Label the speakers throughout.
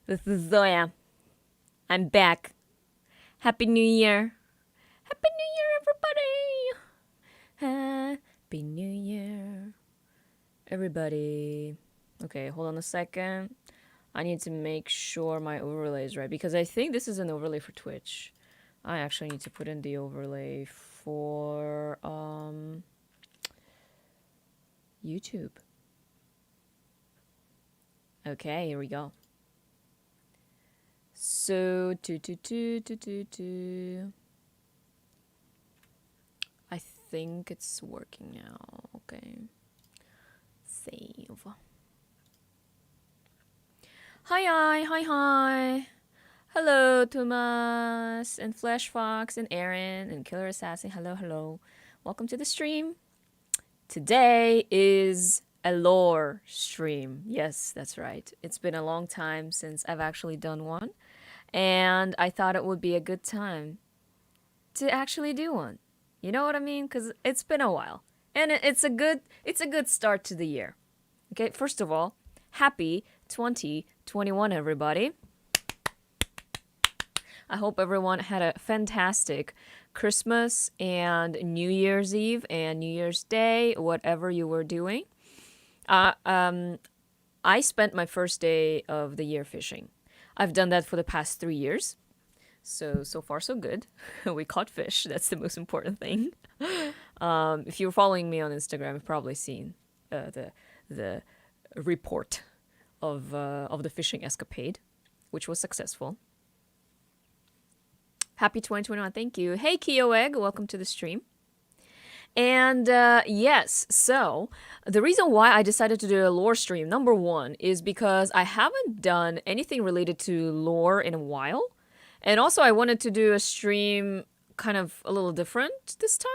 Speaker 1: This is Zoya. I'm back. Happy New Year. Happy New Year, everybody. Happy New Year, everybody. Okay, hold on a second. I need to make sure my overlay is right because I think this is an overlay for Twitch. I actually need to put in the overlay for YouTube. Okay, here we go. So, I think it's working now. Okay. Save. Hi. Hello, Thomas, and Flesh Fox, and Aaron, and Killer Assassin. Hello. Welcome to the stream. Today is a lore stream. Yes, that's right. It's been a long time since I've actually done one. And I thought it would be a good time to actually do one. You know what I mean? Because it's been a while. And it's a good start to the year. Okay, first of all, happy 2021, everybody. I hope everyone had a fantastic Christmas and New Year's Eve and New Year's Day, whatever you were doing. I spent my first day of the year fishing. I've done that for the past 3 years. So far so good. We caught fish. That's the most important thing. If you're following me on Instagram, you've probably seen the report of the fishing escapade, which was successful. Happy 2021, thank you. Hey, Kioegg, welcome to the stream. And yes, so the reason why I decided to do a lore stream, number one, is because I haven't done anything related to lore in a while. And also I wanted to do a stream kind of a little different this time.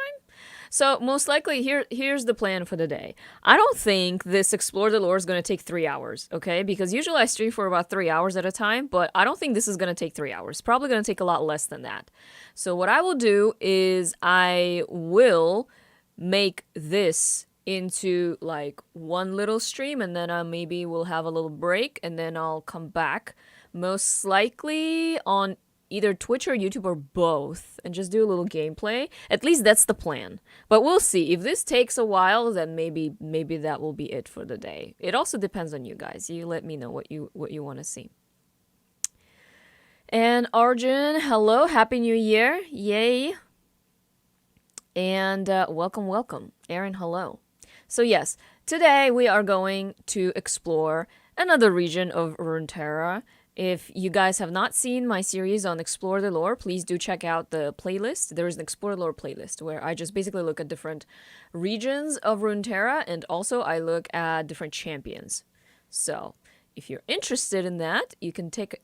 Speaker 1: So most likely, here's the plan for the day. I don't think this Explore the Lore is going to take 3 hours, okay? Because usually I stream for about 3 hours at a time, but I don't think this is going to take 3 hours. It's probably going to take a lot less than that. So what I will do is I will make this into like one little stream, and then maybe we'll have a little break, and then I'll come back most likely on either Twitch or YouTube or both, and just do a little gameplay. At least that's the plan. But we'll see. If this takes a while, then maybe that will be it for the day. It also depends on you guys. You let me know what you want to see. And Arjun, hello, happy new year. Yay. And welcome. Aaron, hello. So yes, today we are going to explore another region of Runeterra. If you guys have not seen my series on Explore the Lore, please do check out the playlist. There is an Explore the Lore playlist where I just basically look at different regions of Runeterra, and also I look at different champions. So if you're interested in that, you can take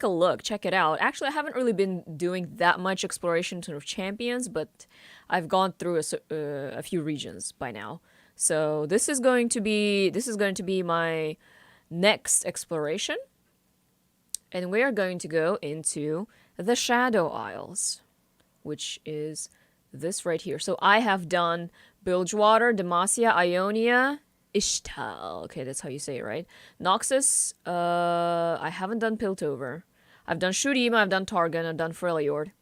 Speaker 1: a look, check it out. Actually, I haven't really been doing that much exploration of champions, but I've gone through a few regions by now. So this is going to be my next exploration. And we are going to go into the Shadow Isles, which is this right here. So I have done Bilgewater, Demacia, Ionia, Ishtal. Okay, that's how you say it, right? Noxus, I haven't done Piltover. I've done Shurima, I've done Targon, I've done Freljord.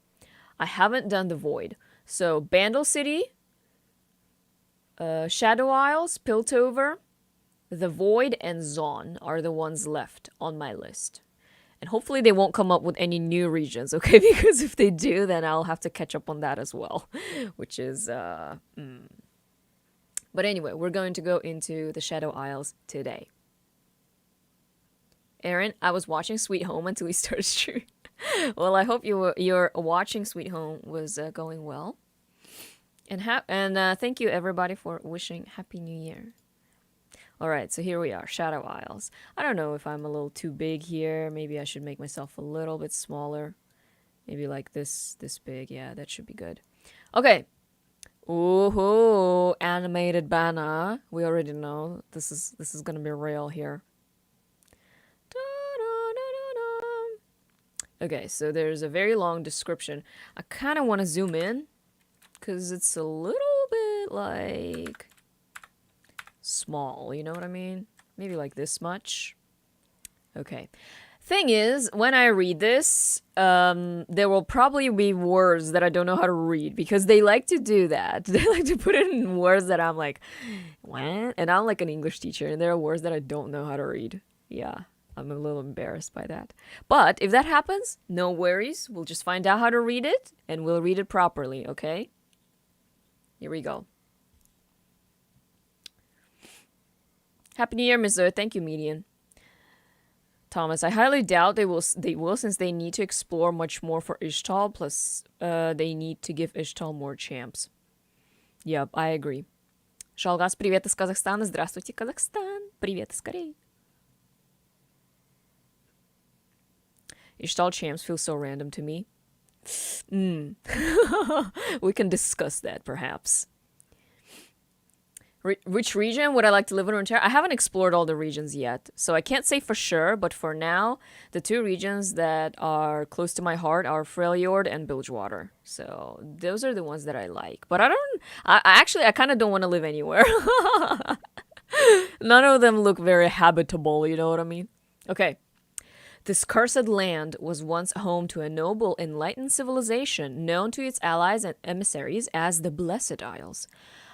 Speaker 1: I haven't done the Void. So Bandle City, Shadow Isles, Piltover, the Void, and Zon are the ones left on my list. And hopefully they won't come up with any new regions, okay? Because if they do, then I'll have to catch up on that as well. Which is, But anyway, we're going to go into the Shadow Isles today. Aaron, I was watching Sweet Home until we started streaming. Well, I hope your watching Sweet Home was going well. And thank you everybody for wishing Happy New Year. Alright, so here we are, Shadow Isles. I don't know if I'm a little too big here. Maybe I should make myself a little bit smaller. Maybe like this big. Yeah, that should be good. Okay. Ooh, animated banner. We already know this is gonna be real here. Okay, so there's a very long description. I kind of want to zoom in because it's a little bit like small, you know what I mean? Maybe like this much. Okay. Thing is, when I read this, there will probably be words that I don't know how to read because they like to do that. They like to put it in words that I'm like, what? And I'm like an English teacher, and there are words that I don't know how to read. Yeah, I'm a little embarrassed by that. But if that happens, no worries. We'll just find out how to read it, and we'll read it properly, okay? Here we go. Happy New Year, Miss Zoya. Thank you, Median. Thomas, I highly doubt they will since they need to explore much more for Ishtal, plus they need to give Ishtal more champs. Yep, I agree. Шалгас, привет из Казахстана. Здравствуйте, Казахстан. Привет из Кореи. Ishtal champs feel so random to me. We can discuss that, perhaps. Which region would I like to live in Runeterra? I haven't explored all the regions yet, so I can't say for sure, but for now, the two regions that are close to my heart are Freljord and Bilgewater. So those are the ones that I like. But I kind of don't want to live anywhere. None of them look very habitable, you know what I mean? Okay. This cursed land was once home to a noble, enlightened civilization known to its allies and emissaries as the Blessed Isles.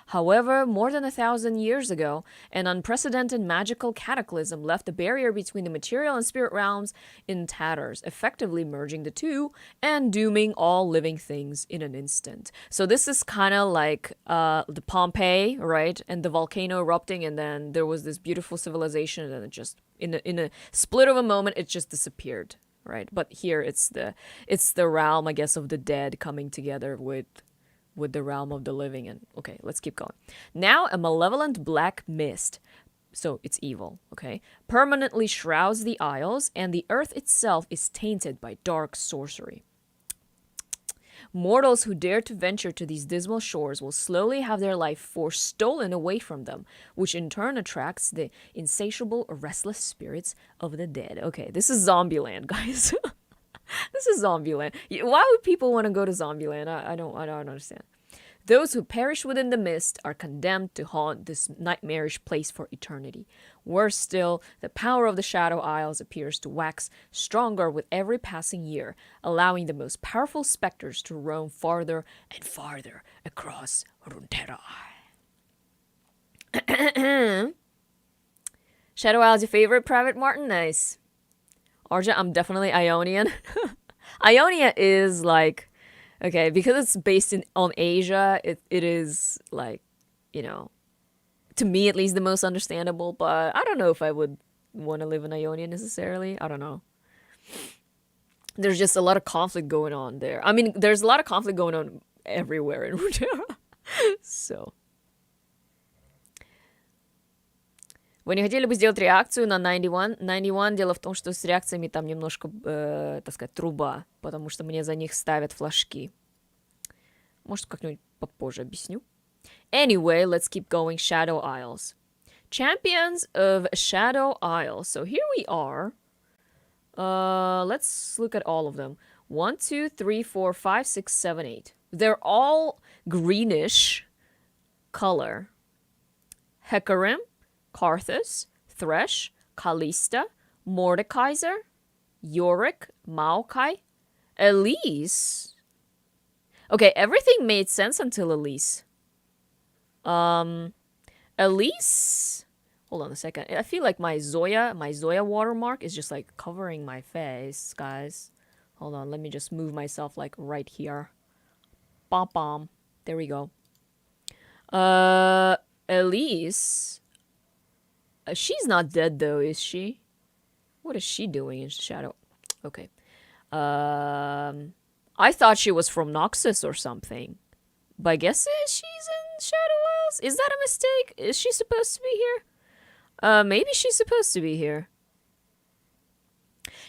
Speaker 1: However, more than 1,000 years ago, an unprecedented magical cataclysm left the barrier between the material and spirit realms in tatters, effectively merging the two and dooming all living things in an instant. So this is kind of like the Pompeii, right? And the volcano erupting, and then there was this beautiful civilization, and then it just, in a split of a moment, it just disappeared, right? But here it's the realm, I guess, of the dead coming together with the realm of the living. And okay, let's keep going. Now a malevolent black mist, so it's evil, okay, permanently shrouds the isles, and the earth itself is tainted by dark sorcery. Mortals who dare to venture to these dismal shores will slowly have their life force stolen away from them, which in turn attracts the insatiable, restless spirits of the dead. Okay, this is Zombieland, guys. This is Zombieland. Why would people want to go to Zombieland? I don't understand. Those who perish within the mist are condemned to haunt this nightmarish place for eternity. Worse still, the power of the Shadow Isles appears to wax stronger with every passing year, allowing the most powerful specters to roam farther and farther across Runeterra. Shadow Isles your favorite, Private Martin? Nice. Arja, I'm definitely Ionian. Ionia is like, okay, because it's based on Asia, it is like, you know, to me at least the most understandable, but I don't know if I would want to live in Ionia necessarily. I don't know. There's just a lot of conflict going on there. I mean, there's a lot of conflict going on everywhere in Runeterra. So. Вы не хотели бы сделать реакцию на 91? 91, дело в том, что с реакциями там немножко, так сказать, труба, потому что мне за них ставят флажки. Может, как-нибудь попозже объясню. Anyway, let's keep going. Shadow Isles. Champions of Shadow Isles. So here we are. Let's look at all of them. 1, 2, 3, 4, 5, 6, 7, 8. They're all greenish color. Hecarim, Karthus, Thresh, Kalista, Mordekaiser, Yorick, Maokai, Elise. Okay, everything made sense until Elise. Elise. Hold on a second. I feel like my Zoya watermark is just like covering my face, guys. Hold on, let me just move myself like right here. Bom bom. There we go. Elise. She's not dead though, is she? What is she doing in Shadow? Okay. I thought she was from Noxus or something. But I guess she's in Shadow Isles? Is that a mistake? Is she supposed to be here? Maybe she's supposed to be here.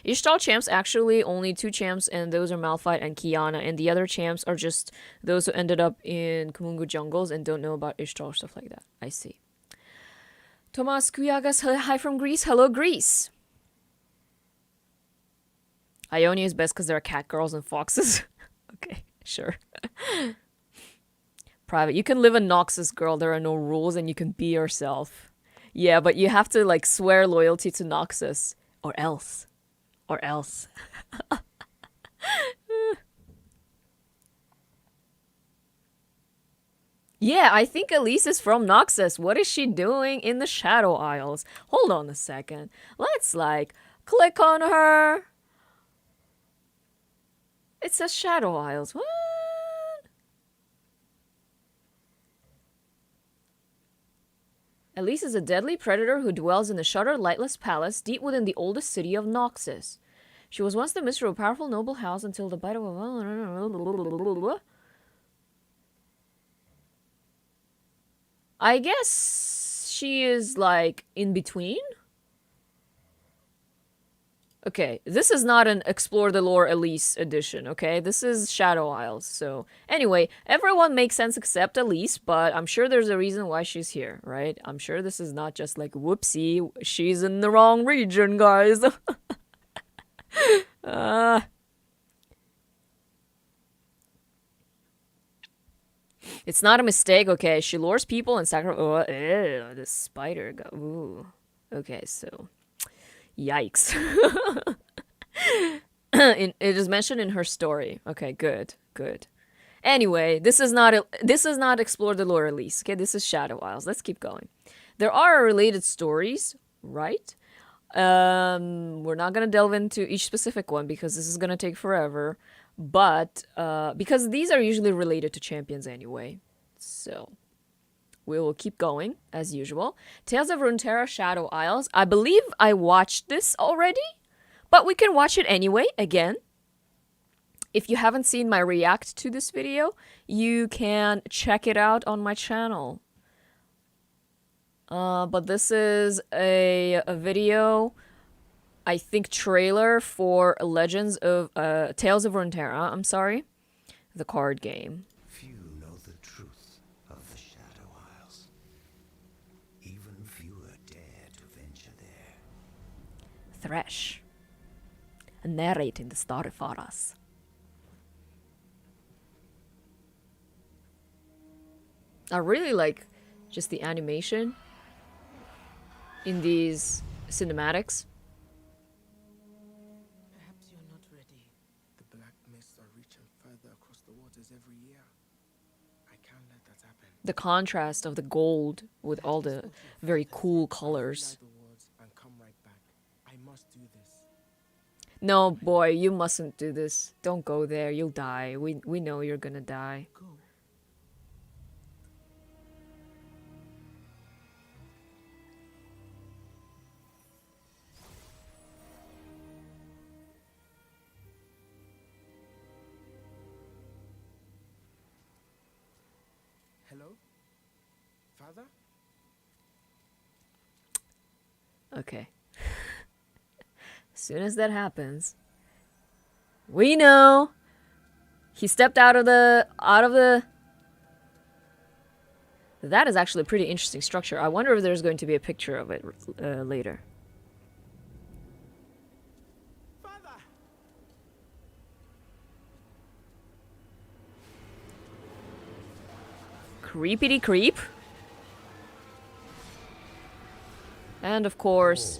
Speaker 1: Ishtal champs, actually only 2 champs, and those are Malphite and Kiana, and the other champs are just those who ended up in Kumungu jungles and don't know about Ishtal, stuff like that. I see. Tomas Kuyagas, hi from Greece. Hello, Greece. Ionia is best because there are cat girls and foxes. Okay, sure. Private. You can live in Noxus, girl. There are no rules and you can be yourself. Yeah, but you have to like swear loyalty to Noxus. Or else. Or else. Yeah, I think Elise is from Noxus. What is she doing in the Shadow Isles? Hold on a second. Let's, like, click on her. It says Shadow Isles. What? Elise is a deadly predator who dwells in the shuttered, lightless palace deep within the oldest city of Noxus. She was once the mistress of a powerful noble house until the bite of a... I guess she is, like, in between? Okay, this is not an Explore the Lore Elise edition, okay? This is Shadow Isles, so... Anyway, everyone makes sense except Elise, but I'm sure there's a reason why she's here, right? I'm sure this is not just like, whoopsie, she's in the wrong region, guys. It's not a mistake, okay? She lures people and sacrifices... Oh, the spider. Ooh. Okay, so... Yikes. It is mentioned in her story. Okay, good, good. Anyway, this is not Explore the Lore Elise. Okay, this is Shadow Isles. Let's keep going. There are related stories, right? We're not gonna delve into each specific one because this is gonna take forever. But because these are usually related to champions anyway, so we will keep going as usual. Tales of Runeterra Shadow Isles. I believe I watched this already, but we can watch it anyway again. If you haven't seen my react to this video, you can check it out on my channel. But this is a video, I think, trailer for Legends of Tales of Runeterra. I'm sorry, the card game.
Speaker 2: Few know the truth of the Shadow Isles. Even fewer dare to venture there.
Speaker 1: Thresh, narrating the story for us. I really like just the animation in these cinematics.
Speaker 3: Perhaps you're not ready. The black mists are reaching further across the waters every year. I can't let that happen.
Speaker 1: The contrast of the gold with all the very cool colors.
Speaker 3: The words and come right back. I must do this.
Speaker 1: No, boy, you mustn't do this. Don't go there. You'll die. We know you're gonna die.
Speaker 3: Go. Hello? Father?
Speaker 1: Okay. As soon as that happens, we know he stepped out of the That is actually a pretty interesting structure. I wonder if there's going to be a picture of it later.
Speaker 3: Father!
Speaker 1: Creepity creep. And of course,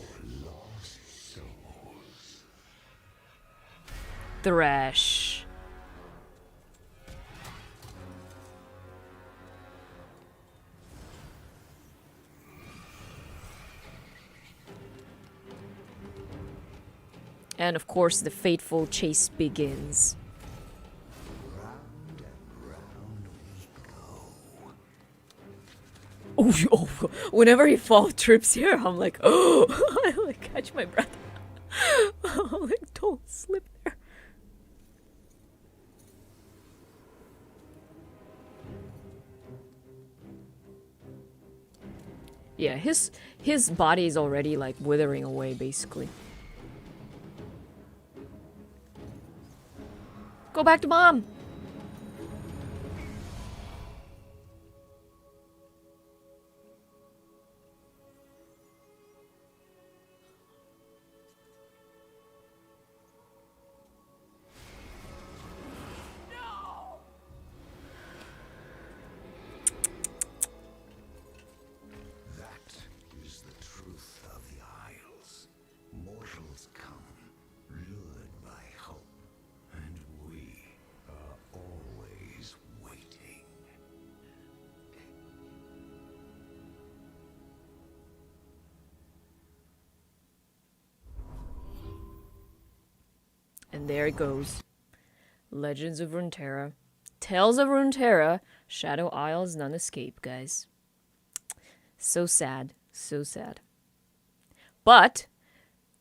Speaker 1: Thresh. And of course, the fateful chase begins. Oh, whenever he trips here, I'm like, oh, I like catch my breath. I'm like, don't slip there. Yeah, his body is already like withering away, basically. Go back to mom.
Speaker 2: That is the truth of the Isles. Mortals
Speaker 1: And there it goes. Legends of Runeterra. Tales of Runeterra. Shadow Isles, none escape, guys. So sad. So sad. But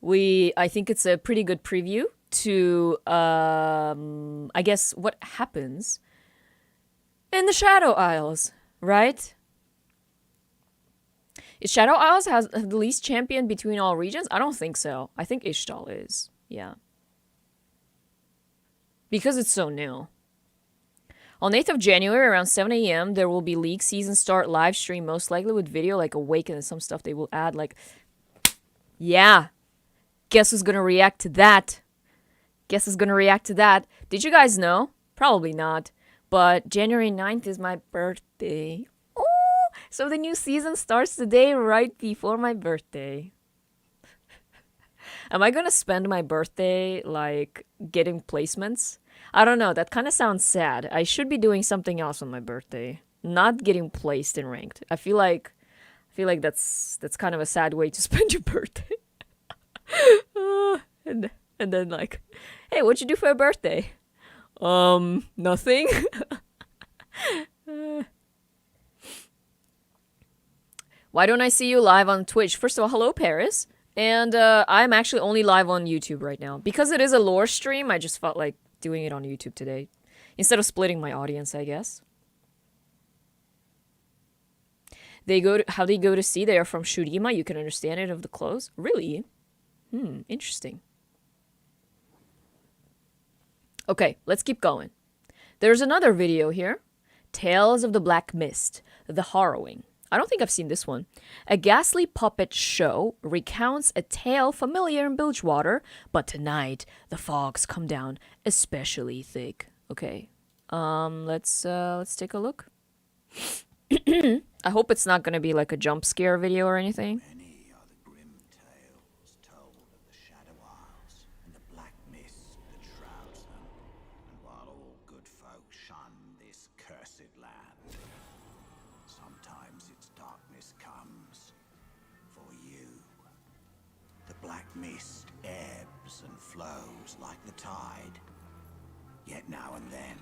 Speaker 1: I think it's a pretty good preview to, I guess, what happens in the Shadow Isles, right? Is Shadow Isles has the least champion between all regions? I don't think so. I think Ishtal is. Yeah. Because it's so new. On 8th of January, around 7 a.m., there will be League Season Start live stream, most likely with video, like Awaken and some stuff they will add, like... Yeah. Guess who's gonna react to that? Guess who's gonna react to that? Did you guys know? Probably not. But January 9th is my birthday. Oh! So the new season starts today, right before my birthday. Am I gonna spend my birthday, like, getting placements? I don't know, that kind of sounds sad. I should be doing something else on my birthday. Not getting placed in ranked. I feel like that's kind of a sad way to spend your birthday. And then like, hey, what'd you do for your birthday? Nothing. Why don't I see you live on Twitch? First of all, hello, Paris. And I'm actually only live on YouTube right now. Because it is a lore stream, I just felt like doing it on YouTube today. Instead of splitting my audience, I guess. How they go to sea? They are from Shurima. You can understand it of the clothes. Really? Interesting. Okay, let's keep going. There's another video here. Tales of the Black Mist. The Harrowing. I don't think I've seen this one. A ghastly puppet show recounts a tale familiar in Bilgewater, but tonight the fogs come down especially thick. Okay. Let's take a look. I hope it's not gonna be like a jump scare video or anything.
Speaker 2: Many are the grim tales told of the Shadow Isles and the black mist that shrouds them. And while all good folk shun this cursed land, sometimes its darkness comes for you. The black mist ebbs and flows like the tide. Yet now and then,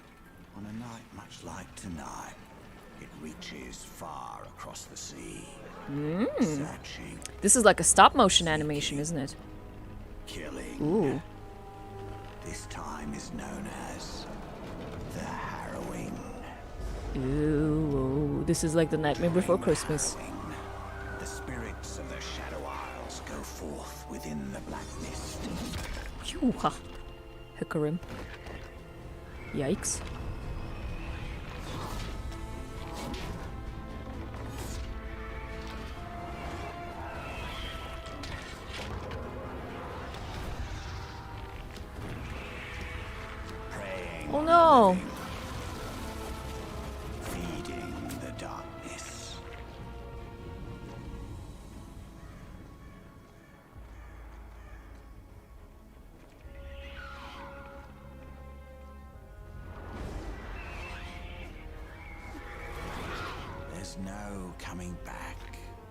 Speaker 2: on a night much like tonight, it reaches far across the sea. Searching.
Speaker 1: This is like a stop motion animation, isn't it?
Speaker 2: Killing.
Speaker 1: Ooh.
Speaker 2: This time is known as the Harrowing.
Speaker 1: Ooh, this is like the Nightmare Before Christmas.
Speaker 2: Harrowing. The spirits of the Shadow Isles go forth within the black mist.
Speaker 1: Phew, ha. Hikarim. Yikes. Oh no!
Speaker 2: Feeding the darkness. There's no coming back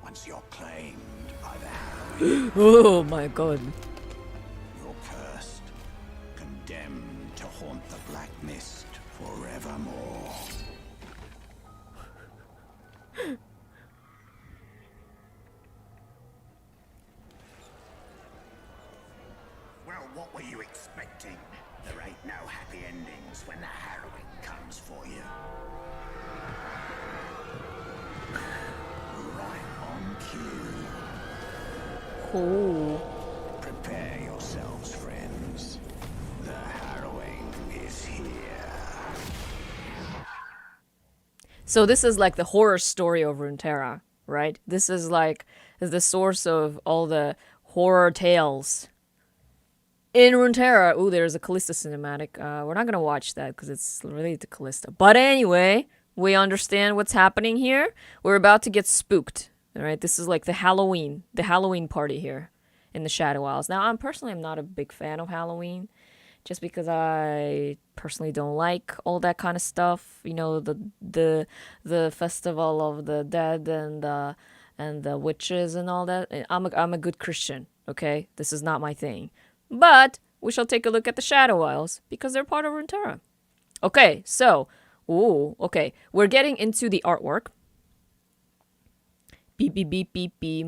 Speaker 2: once you're claimed by the Harrowing.
Speaker 1: Oh my god.
Speaker 2: You're cursed, condemned to haunt the black mist forevermore. Well, what were you expecting? There ain't no happy endings when the Harrowing comes for you. Right on cue.
Speaker 1: Oh.
Speaker 2: Prepare yourselves, friends. The Harrowing is here.
Speaker 1: So this is like the horror story of Runeterra, right? This is like the source of all the horror tales. In Runeterra, ooh, there's a Callista cinematic. We're not gonna watch that because it's related to Callista. But anyway, we understand what's happening here. We're about to get spooked. All right, this is like the Halloween party here in the Shadow Isles. Now, I'm not a big fan of Halloween, just because I personally don't like all that kind of stuff. You know, the festival of the dead and the witches and all that. I'm a good Christian. Okay, this is not my thing. But we shall take a look at the Shadow Isles, because they're part of Runeterra. Okay, so, ooh, okay, we're getting into the artwork. Beep, beep, beep, beep, beep.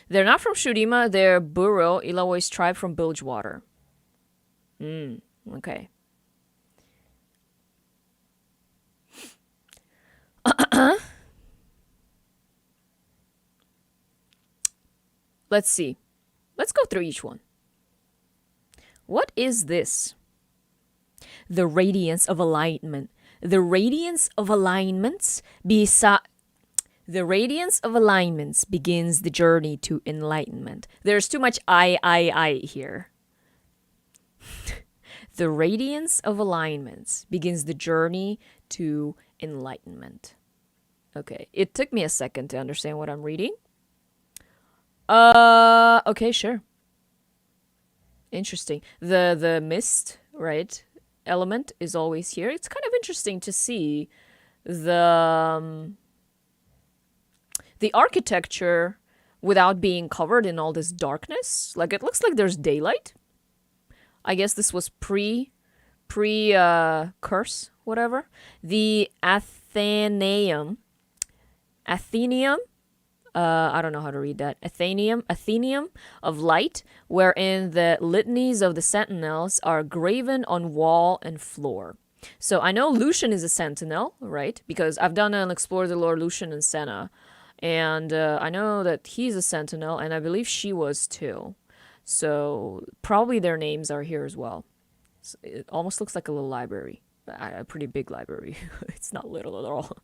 Speaker 1: They're not from Shurima, they're Buro, Ilawoi's tribe from Bilgewater. Okay. Let's see. Let's go through each one. What is this? The radiance of alignment. The radiance of alignments The radiance of alignments begins the journey to enlightenment. There's too much I here. The radiance of alignments begins the journey to enlightenment. Okay, it took me a second to understand what I'm reading. Okay, sure. Interesting. The mist, right, element is always here. It's kind of interesting to see the architecture without being covered in all this darkness. Like, it looks like there's daylight. I guess this was pre curse, whatever. The Athenaeum, I don't know how to read that. Athenaeum of light, wherein the litanies of the sentinels are graven on wall and floor. So I know Lucian is a sentinel, right? Because I've done an Explore the Lore Lucian and Senna. And I know that he's a sentinel, and I believe she was too. So probably their names are here as well. So it almost looks like a little library. A pretty big library. It's not little at all.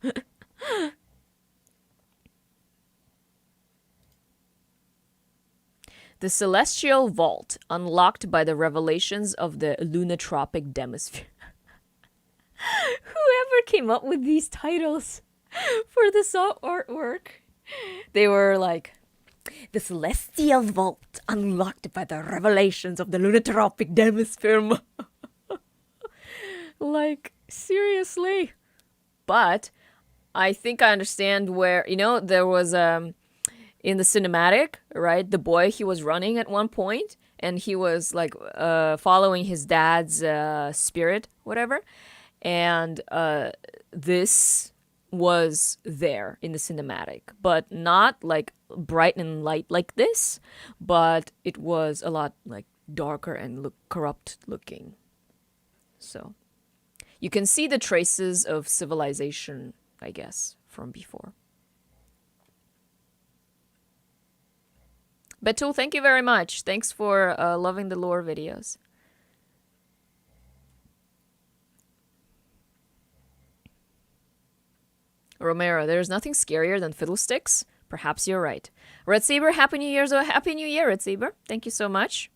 Speaker 1: The Celestial Vault, unlocked by the revelations of the Lunotropic Demisphere. Whoever came up with these titles for this artwork, they were like, the Celestial Vault, unlocked by the revelations of the Lunotropic Demisphere. Like, seriously. But I think I understand where, you know, there was in the cinematic, right? The boy, he was running at one point, and he was like following his dad's spirit, whatever. And this was there in the cinematic, but not like bright and light like this, but it was a lot like darker and corrupt looking. So you can see the traces of civilization, I guess, from before. Betul, thank you very much. Thanks for loving the lore videos. Romero, there's nothing scarier than fiddlesticks. Perhaps you're right. Red Saber, Happy New Year. So Happy New Year, Red Saber. Thank you so much.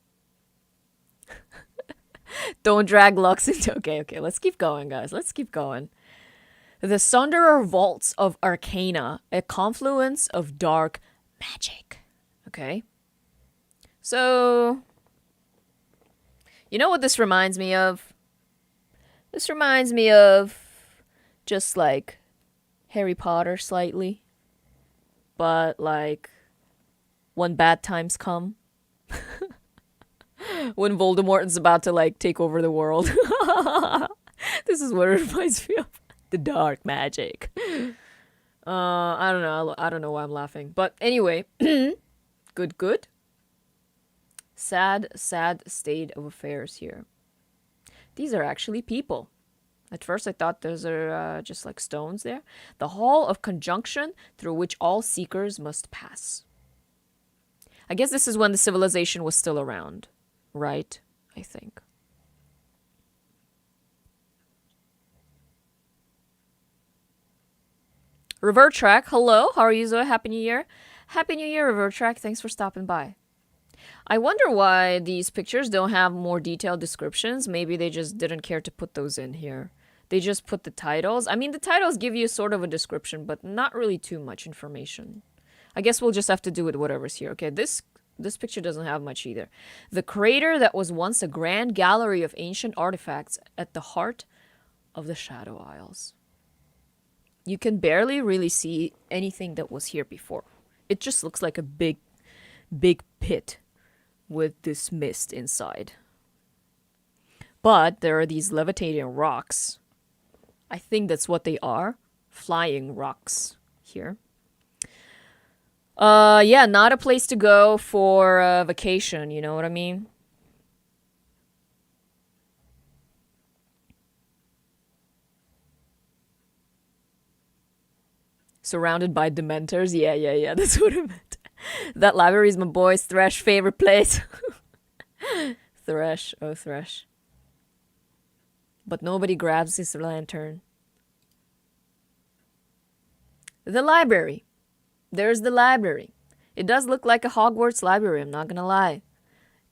Speaker 1: Don't drag Lux into... Okay, let's keep going, guys. Let's keep going. The Sundered Vaults of Arcana, a confluence of dark magic. Okay. So, you know what this reminds me of? This reminds me of just like Harry Potter slightly. But like when bad times come. When Voldemort is about to like take over the world. This is what it reminds me of. The dark magic. I don't know. I don't know why I'm laughing. But anyway, good. Sad state of affairs here. These are actually people. At first I thought those are just like stones there. The Hall of Conjunction through which all seekers must pass. I guess this is when the civilization was still around, right? I think. Revert Track, hello. How are you, Zoya? Happy New Year. Happy New Year, Revert Track. Thanks for stopping by. I wonder why these pictures don't have more detailed descriptions. Maybe they just didn't care to put those in here. They just put the titles. I mean, the titles give you sort of a description, but not really too much information. I guess we'll just have to do with whatever's here. Okay, this picture doesn't have much either. The crater that was once a grand gallery of ancient artifacts at the heart of the Shadow Isles. You can barely really see anything that was here before. It just looks like a big pit with this mist inside. But there are these levitating rocks. I think that's what they are. Flying rocks here. Yeah, not a place to go for a vacation, you know what I mean? Surrounded by dementors. Yeah, that's what I meant. That library is my boy's Thresh favorite place. Thresh, oh Thresh. But nobody grabs his lantern. The library. There's the library. It does look like a Hogwarts library, I'm not gonna lie.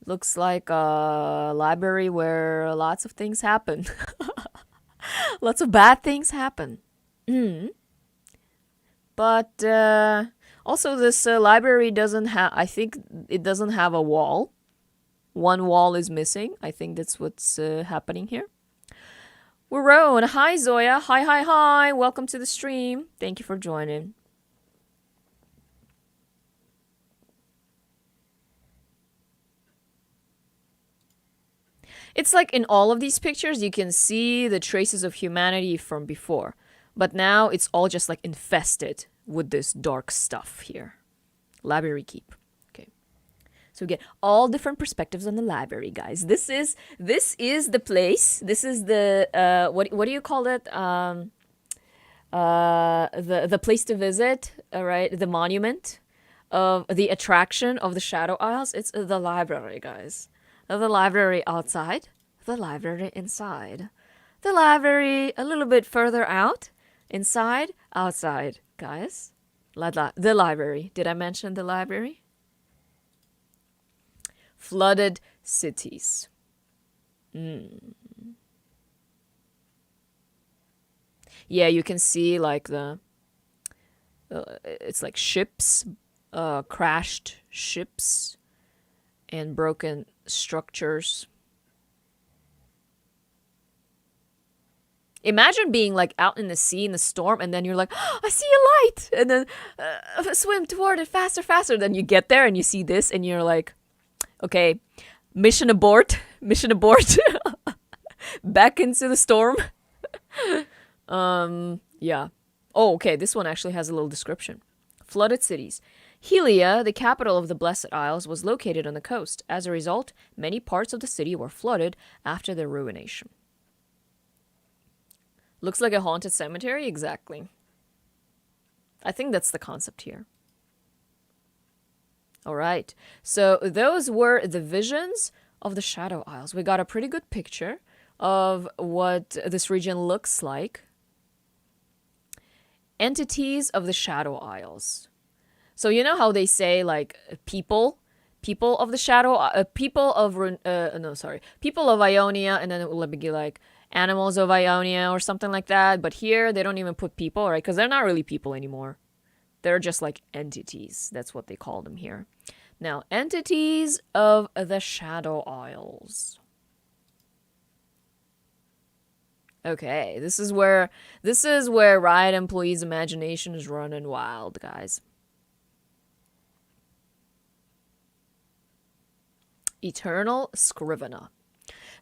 Speaker 1: It looks like a library where lots of things happen. Lots of bad things happen. But also this library doesn't have, I think it doesn't have a wall. One wall is missing. I think that's what's happening here. Warone, hi Zoya, hi. Welcome to the stream. Thank you for joining. It's like in all of these pictures, you can see the traces of humanity from before. But now it's all just like infested with this dark stuff here. Library Keep. Okay. So we get all different perspectives on the library, guys. This is the place. This is the what do you call it? The place to visit, right? The monument of the attraction of the Shadow Isles. It's the library, guys. The library outside, the library inside. The library a little bit further out, inside, outside, guys. The library. Did I mention the library? Flooded cities. Yeah, you can see like the it's like ships, crashed ships and broken structures. Imagine being like out in the sea in the storm and then you're like, oh, I see a light, and then swim toward it faster. Then you get there and you see this and you're like, okay, mission abort. Back into the storm. Yeah. Oh, okay, this one actually has a little description. Flooded cities. Helia, the capital of the Blessed Isles, was located on the coast. As a result, many parts of the city were flooded after their ruination. Looks like a haunted cemetery? Exactly. I think that's the concept here. Alright, so those were the visions of the Shadow Isles. We got a pretty good picture of what this region looks like. Entities of the Shadow Isles. So you know how they say like people of the Shadow, people of Ionia, and then it will be like animals of Ionia or something like that. But here they don't even put people, right? Because they're not really people anymore. They're just like entities. That's what they call them here. Now, entities of the Shadow Isles. Okay, this is where Riot employees' imagination is running wild, guys. Eternal Scrivener.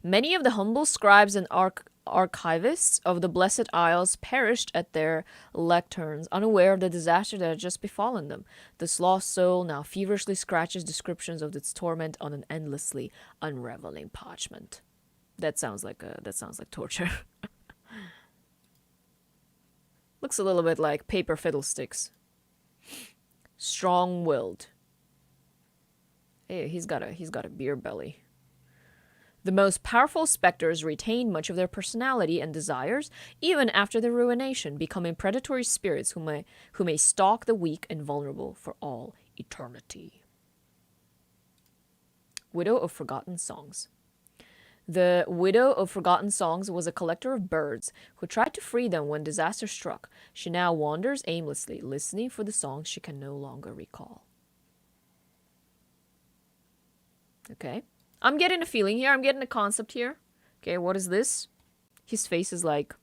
Speaker 1: Many of the humble scribes and archivists of the Blessed Isles perished at their lecterns, unaware of the disaster that had just befallen them. This lost soul now feverishly scratches descriptions of its torment on an endlessly unraveling parchment. That sounds like torture. Looks a little bit like paper fiddlesticks. Strong-willed. Hey, he's got a beer belly. The most powerful specters retain much of their personality and desires even after their ruination, becoming predatory spirits who may stalk the weak and vulnerable for all eternity. Widow of Forgotten Songs. The Widow of Forgotten Songs was a collector of birds who tried to free them when disaster struck. She now wanders aimlessly, listening for the songs she can no longer recall. Okay. I'm getting a feeling here. I'm getting a concept here. Okay, what is this? His face is like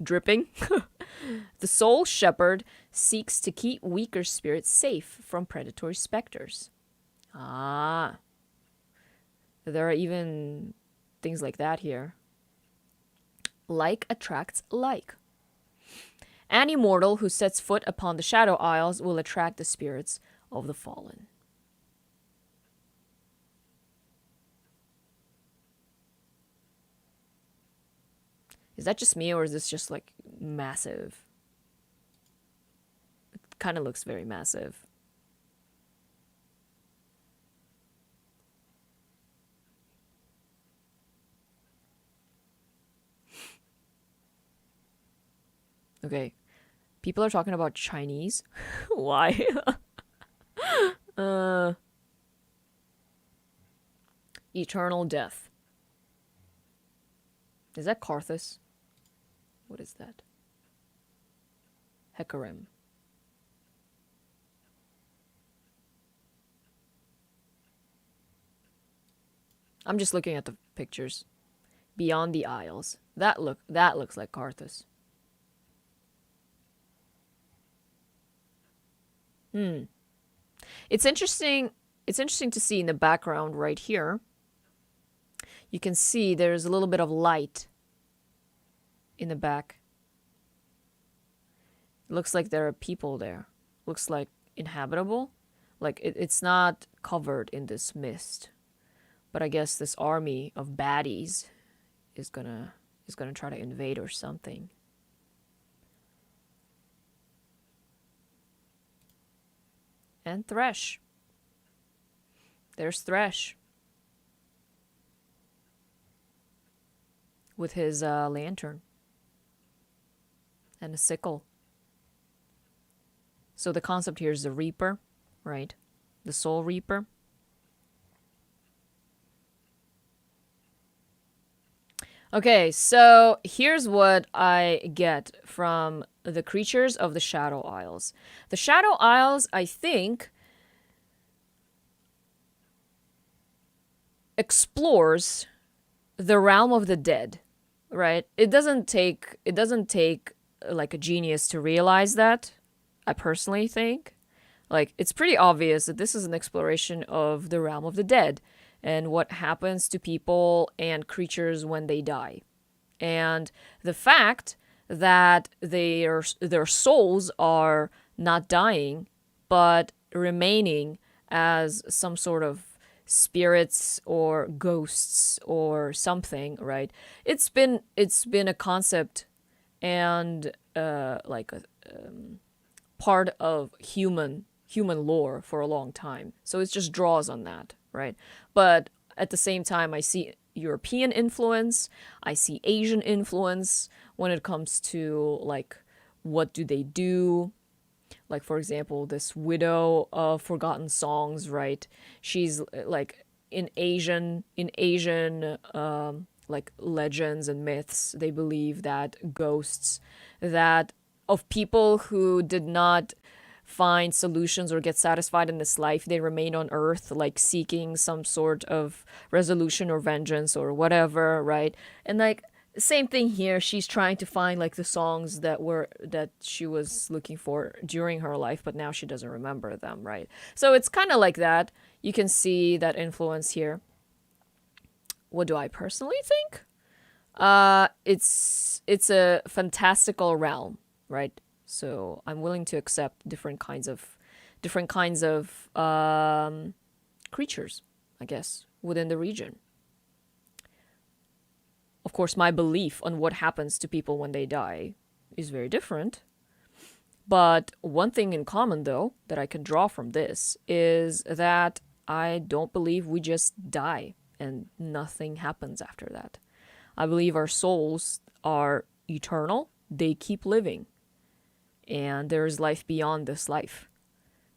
Speaker 1: dripping. The soul shepherd seeks to keep weaker spirits safe from predatory specters. Ah. There are even things like that here. Like attracts like. Any mortal who sets foot upon the Shadow Isles will attract the spirits of the fallen. Is that just me, or is this just like massive? It kind of looks very massive. Okay. People are talking about Chinese. Why? Eternal death. Is that Karthus? What is that? Hecarim. I'm just looking at the pictures. Beyond the Isles. That looks like Karthus. It's interesting to see in the background right here. You can see there's a little bit of light in the back. It looks like there are people there. Looks like inhabitable. Like it's not covered in this mist. But I guess this army of baddies is gonna try to invade or something. And Thresh. There's Thresh. With his lantern. And a sickle. So the concept here is the Reaper, right? The Soul Reaper. Okay, so here's what I get from the creatures of the Shadow Isles. The Shadow Isles, I think, explores the realm of the dead, right? It doesn't take like a genius to realize that, I personally think. Like, it's pretty obvious that this is an exploration of the realm of the dead and what happens to people and creatures when they die. And the fact that their souls are not dying, but remaining as some sort of spirits or ghosts or something, right? It's been a concept and like a part of human lore for a long time. So it just draws on that, right? But at the same time, I see European influence, I see Asian influence when it comes to like what do they do. Like, for example, this widow of forgotten songs, right? She's like in Asian like legends and myths, they believe that ghosts that of people who did not find solutions or get satisfied in this life, they remain on Earth, like seeking some sort of resolution or vengeance or whatever, right? And like same thing here, she's trying to find like the songs that she was looking for during her life, but now she doesn't remember them, right? So it's kind of like that. You can see that influence here. What do I personally think? It's a fantastical realm, right? So I'm willing to accept different kinds of creatures, I guess, within the region. Of course, my belief on what happens to people when they die is very different. But one thing in common, though, that I can draw from this is that I don't believe we just die and nothing happens after that. I believe our souls are eternal. They keep living. And there is life beyond this life.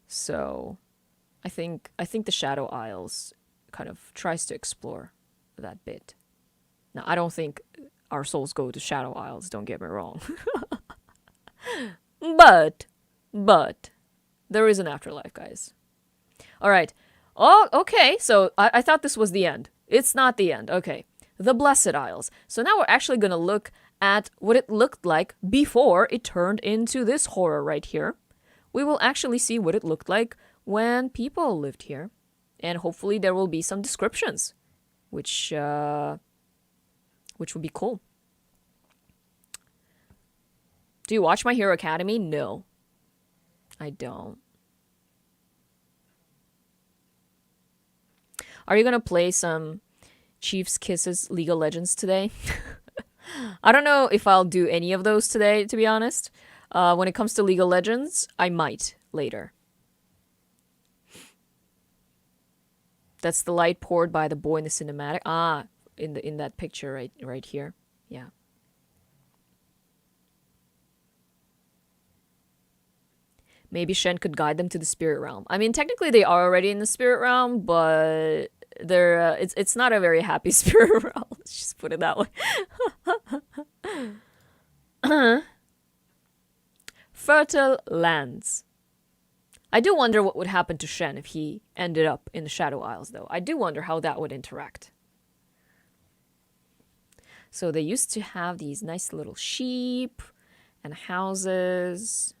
Speaker 1: So I think the Shadow Isles kind of tries to explore that bit. Now, I don't think our souls go to Shadow Isles, don't get me wrong. But there is an afterlife, guys. All right. Oh, okay. So I thought this was the end. It's not the end. Okay. The Blessed Isles. So now we're actually going to look at what it looked like before it turned into this horror right here. We will actually see what it looked like when people lived here. And hopefully there will be some descriptions. which would be cool. Do you watch My Hero Academy? No, I don't. Are you gonna play some Chief's Kisses League of Legends today? I don't know if I'll do any of those today, to be honest. When it comes to League of Legends, I might later. That's the light poured by the boy in the cinematic. Ah, in that picture right here. Yeah. Maybe Shen could guide them to the spirit realm. I mean, technically they are already in the spirit realm, but they're it's not a very happy spirit realm. Let's just put it that way. Fertile lands. I do wonder what would happen to Shen if he ended up in the Shadow Isles, though. I do wonder how that would interact. So they used to have these nice little sheep and houses.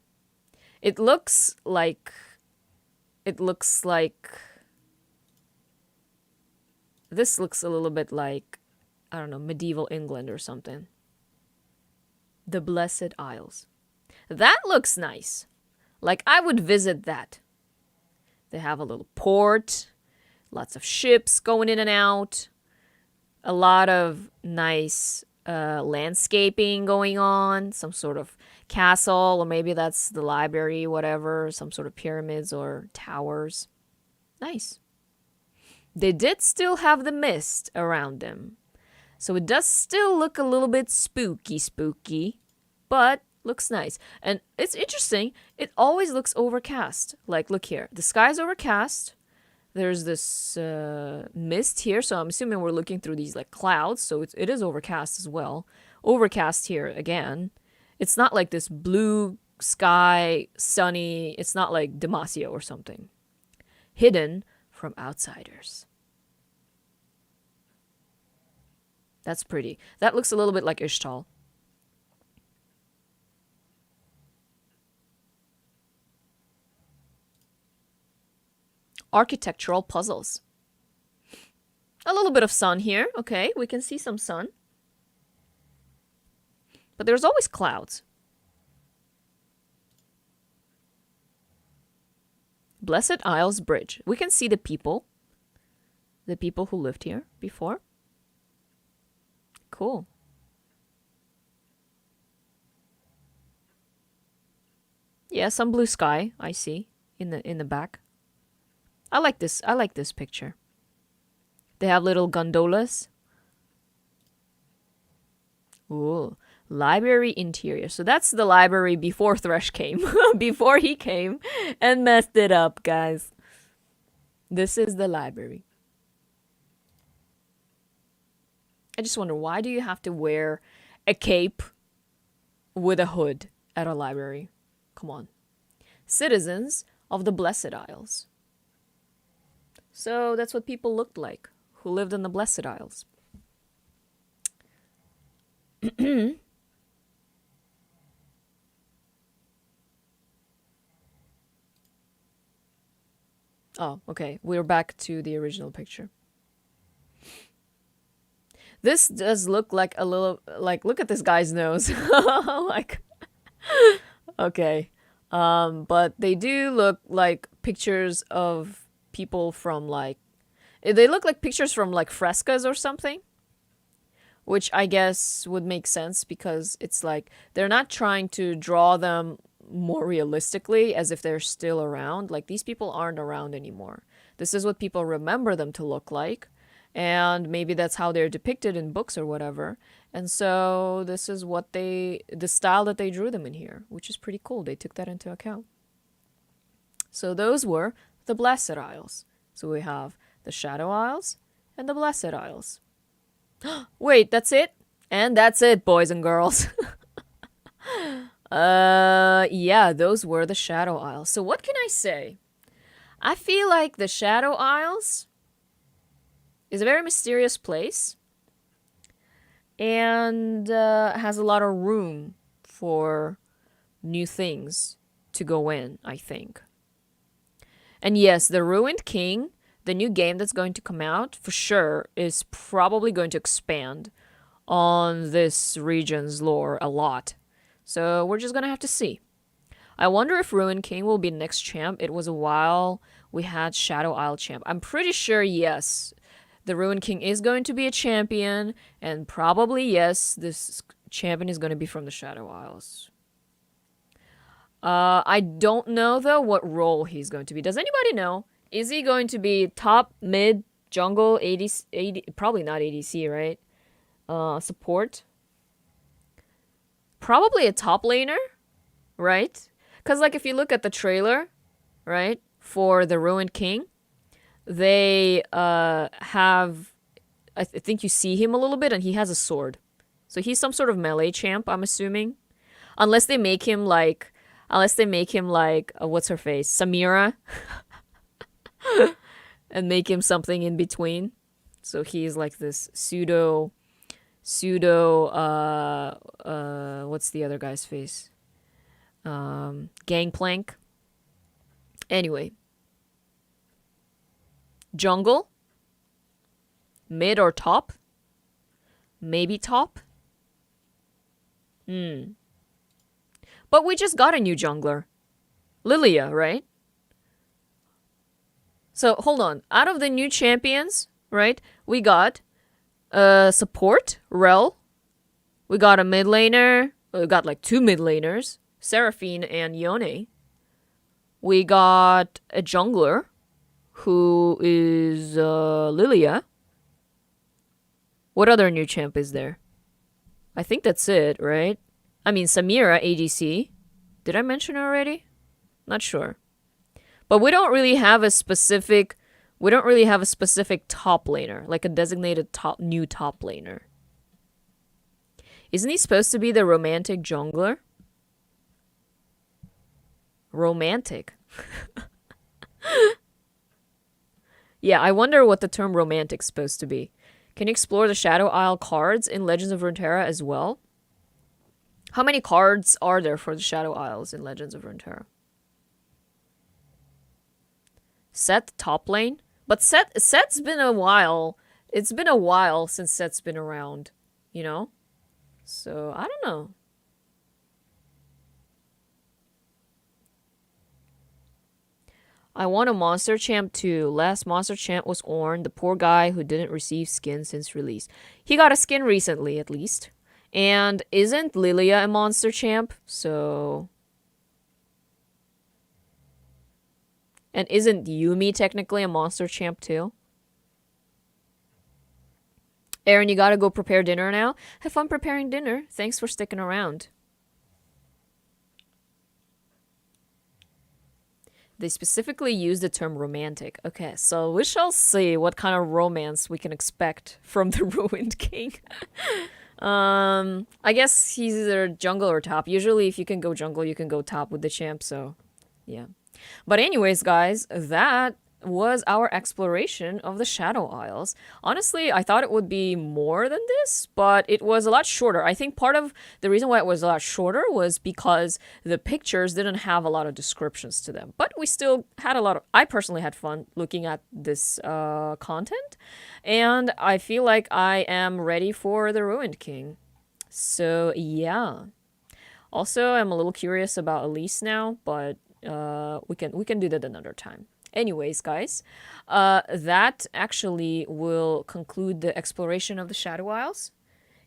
Speaker 1: It looks like this looks a little bit like, I don't know, medieval England or something. The Blessed Isles. That looks nice. Like, I would visit that. They have a little port, lots of ships going in and out, a lot of nice landscaping going on, some sort of castle, or maybe that's the library, whatever, some sort of pyramids or towers. Nice. They did still have the mist around them, so it does still look a little bit spooky, but looks nice. And it's interesting, it always looks overcast. Like, look here, the sky's overcast, there's this mist here, so I'm assuming we're looking through these like clouds, so it is overcast as well. Overcast here again. It's not like this blue sky, sunny. It's not like Demacia or something. Hidden from outsiders. That's pretty. That looks a little bit like Ishtal. Architectural puzzles. A little bit of sun here. Okay, we can see some sun. But there's always clouds. Blessed Isles Bridge. We can see the people. The people who lived here before. Cool. Yeah, some blue sky, I see, in the back. I like this picture. They have little gondolas. Ooh. Library interior. So that's the library before Thresh came. Before he came and messed it up, guys. This is the library. I just wonder, why do you have to wear a cape with a hood at a library? Come on. Citizens of the Blessed Isles. So that's what people looked like who lived in the Blessed Isles. Oh, okay. We're back to the original picture. This does look like a little, like, look at this guy's nose. Like, okay. But they do look like pictures of people from, like, they look like pictures from, like, frescoes or something. Which I guess would make sense because it's like they're not trying to draw them more realistically as if they're still around. Like, these people aren't around anymore. This is what people remember them to look like. And maybe that's how they're depicted in books or whatever. And so this is what the style that they drew them in here, which is pretty cool. They took that into account. So those were the Blessed Isles. So we have the Shadow Isles and the Blessed Isles. Wait, that's it? And that's it, boys and girls. Yeah, those were the Shadow Isles. So what can I say? I feel like the Shadow Isles is a very mysterious place and has a lot of room for new things to go in, I think. And yes, the Ruined King the new game that's going to come out for sure is probably going to expand on this region's lore a lot. So we're just gonna have to see. I wonder if Ruin King will be next champ. It was a while we had Shadow Isle champ. I'm pretty sure, yes, the Ruin King is going to be a champion, and probably, yes, this champion is going to be from the Shadow Isles. I don't know, though, what role he's going to be. Does anybody know? Is he going to be top, mid, jungle, ADC, probably not ADC, right? Support? Probably a top laner, right? Because, like, if you look at the trailer, right, for the Ruined King, they have... I think you see him a little bit, and he has a sword. So he's some sort of melee champ, I'm assuming. Unless they make him like... what's her face? Samira. And make him something in between. So he's like this pseudo, what's the other guy's face? Gangplank. Anyway. Jungle. Mid or top? Maybe top? But we just got a new jungler. Lilia, right? So, hold on. Out of the new champions, right, we got support, Rel. We got a mid laner. We got like 2 mid laners, Seraphine and Yone. We got a jungler, who is Lilia. What other new champ is there? I think that's it, right? I mean, Samira, ADC. Did I mention her already? Not sure. But we don't really have a specific top laner, like a designated new top laner. Isn't he supposed to be the romantic jungler? Romantic. Yeah, I wonder what the term romantic's supposed to be. Can you explore the Shadow Isle cards in Legends of Runeterra as well? How many cards are there for the Shadow Isles in Legends of Runeterra? Set top lane? But Set's been a while. It's been a while since Set's been around, you know? So, I don't know. I want a monster champ too. Last monster champ was Ornn, the poor guy who didn't receive skin since release. He got a skin recently, at least. And isn't Lilia a monster champ? So... And isn't Yuumi technically a monster champ too? Aaron, you gotta go prepare dinner now. Have fun preparing dinner. Thanks for sticking around. They specifically use the term romantic. Okay, so we shall see what kind of romance we can expect from the Ruined King. I guess he's either jungle or top. Usually if you can go jungle, you can go top with the champ, so yeah. But anyways, guys, that was our exploration of the Shadow Isles. Honestly, I thought it would be more than this, but it was a lot shorter. I think part of the reason why it was a lot shorter was because the pictures didn't have a lot of descriptions to them. But we still had a lot of... I personally had fun looking at this content, and I feel like I am ready for the Ruined King. So, yeah. Also, I'm a little curious about ELISE now, but we can do that another time. Anyways, guys, that actually will conclude the exploration of the Shadow Isles.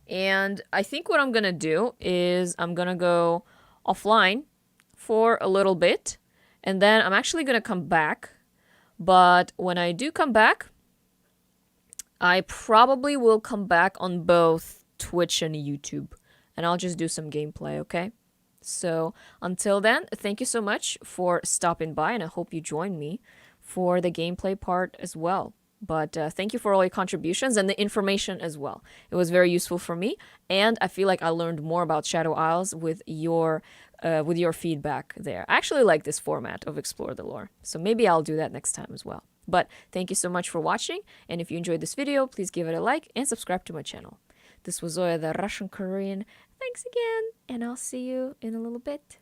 Speaker 1: And I think what I'm going to do is I'm going to go offline for a little bit. And then I'm actually going to come back. But when I do come back, I probably will come back on both Twitch and YouTube. And I'll just do some gameplay, okay? So until then, thank you so much for stopping by, and I hope you join me for the gameplay part as well. But thank you for all your contributions and the information as well. It was very useful for me, and I feel like I learned more about Shadow Isles with your feedback there. I actually like this format of Explore the Lore, so maybe I'll do that next time as well. But thank you so much for watching, and if you enjoyed this video, please give it a like and subscribe to my channel. This was Zoya, the Russian Korean. Thanks again, and I'll see you in a little bit.